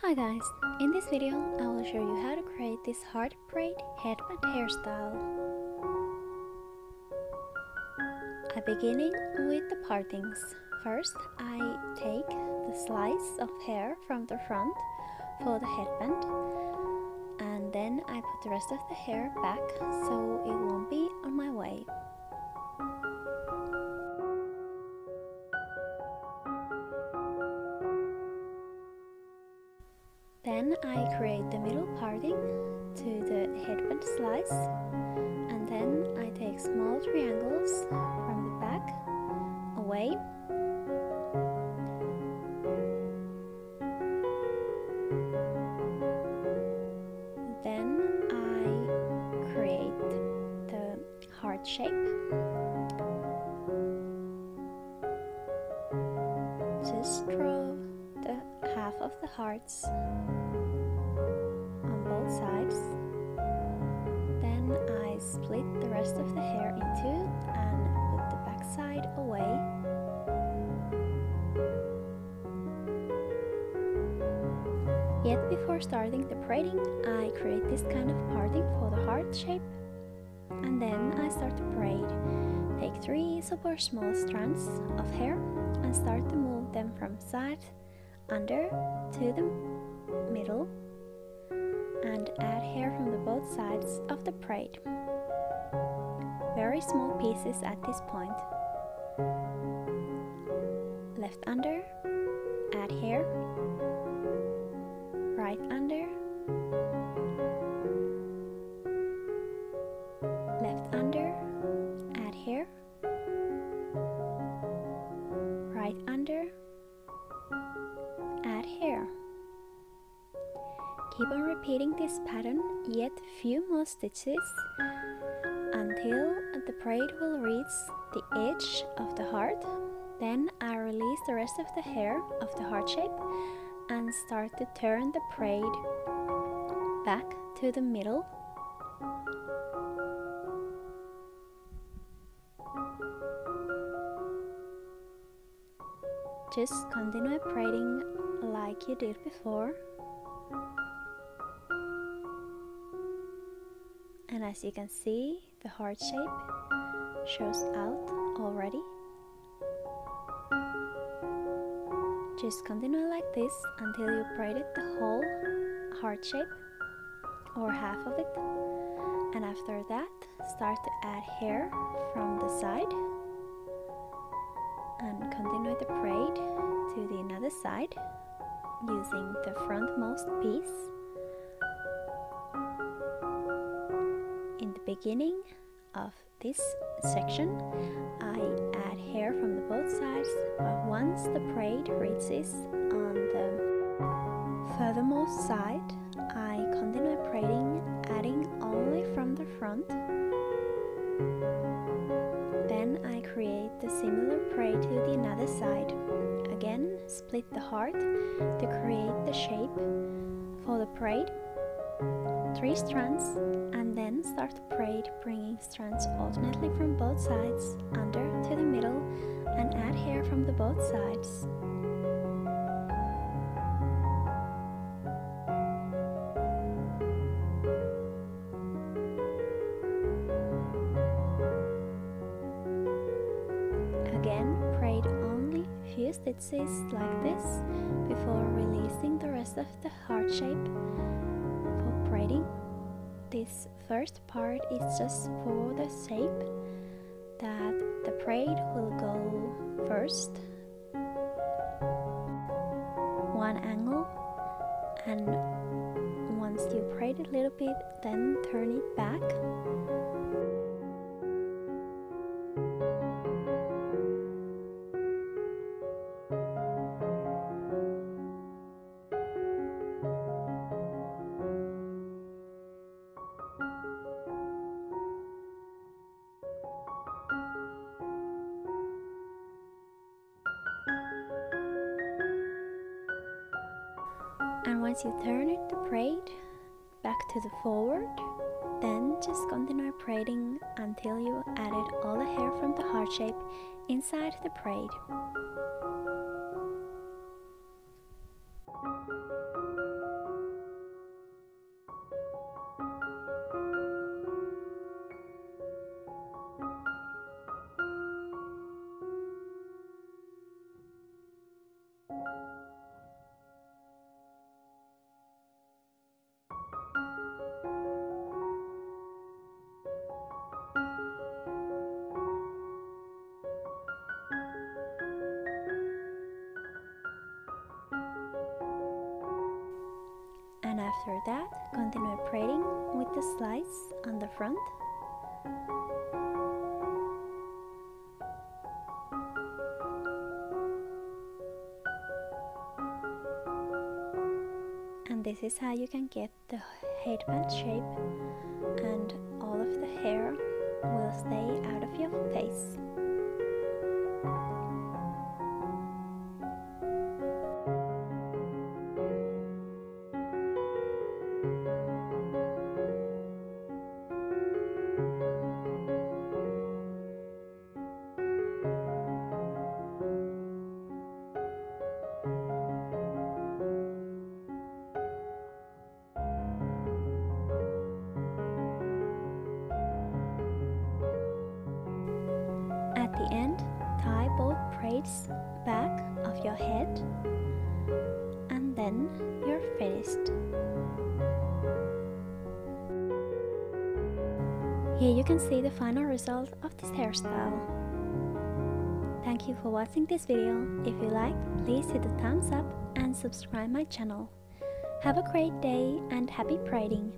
Hi guys, in this video I will show you how to create this heart braid headband hairstyle. I'm beginning with the partings. First I take the slice of hair from the front for the headband, and then I put the rest of the hair back so it won't be on my way. Then I create the middle parting to the headband slice, and then I take small triangles from the back away. Then I create the heart shape. Just draw the half of the hearts on both sides. Then I split the rest of the hair in two and put the back side away. Yet before starting the braiding, I create this kind of parting for the heart shape, and then I start to braid. Take 3 super small strands of hair and start to move them from side under to the middle and add hair from the both sides of the braid. Very small pieces at this point. Left under, add hair. Right under, left under, add hair. Right under, add hair. Keep on repeating this pattern yet few more stitches until the braid will reach the edge of the heart. Then I release the rest of the hair of the heart shape and start to turn the braid back to the middle. Just continue braiding like you did before. And as you can see, the heart shape shows out already. Just continue like this until you braided the whole heart shape or half of it. And after that, start to add hair from the side and continue the braid to the another side using the frontmost piece. In the beginning of this section, I add hair from the both sides, but once the braid reaches on the furthermost side, I continue braiding, adding only from the front. Then I create the similar braid to the another side. Again, split the heart to create the shape for the braid. 3 strands, and then start to braid, bringing strands alternately from both sides under to the middle and add hair from the both sides. Again, braid only few stitches like this before releasing the rest of the heart shape. Braiding. This first part is just for the shape that the braid will go first one angle, and once you braid it a little bit, then turn it back. And once you turn it, the braid back to the forward, then just continue braiding until you added all the hair from the heart shape inside the braid. And after that, continue braiding with the slides on the front. And this is how you can get the headband shape, and all of the hair will stay out of your face. At the end, tie both braids back of your head, and then you're finished. Here you can see the final result of this hairstyle. Thank you for watching this video. If you liked, please hit the thumbs up and subscribe my channel. Have a great day and happy braiding!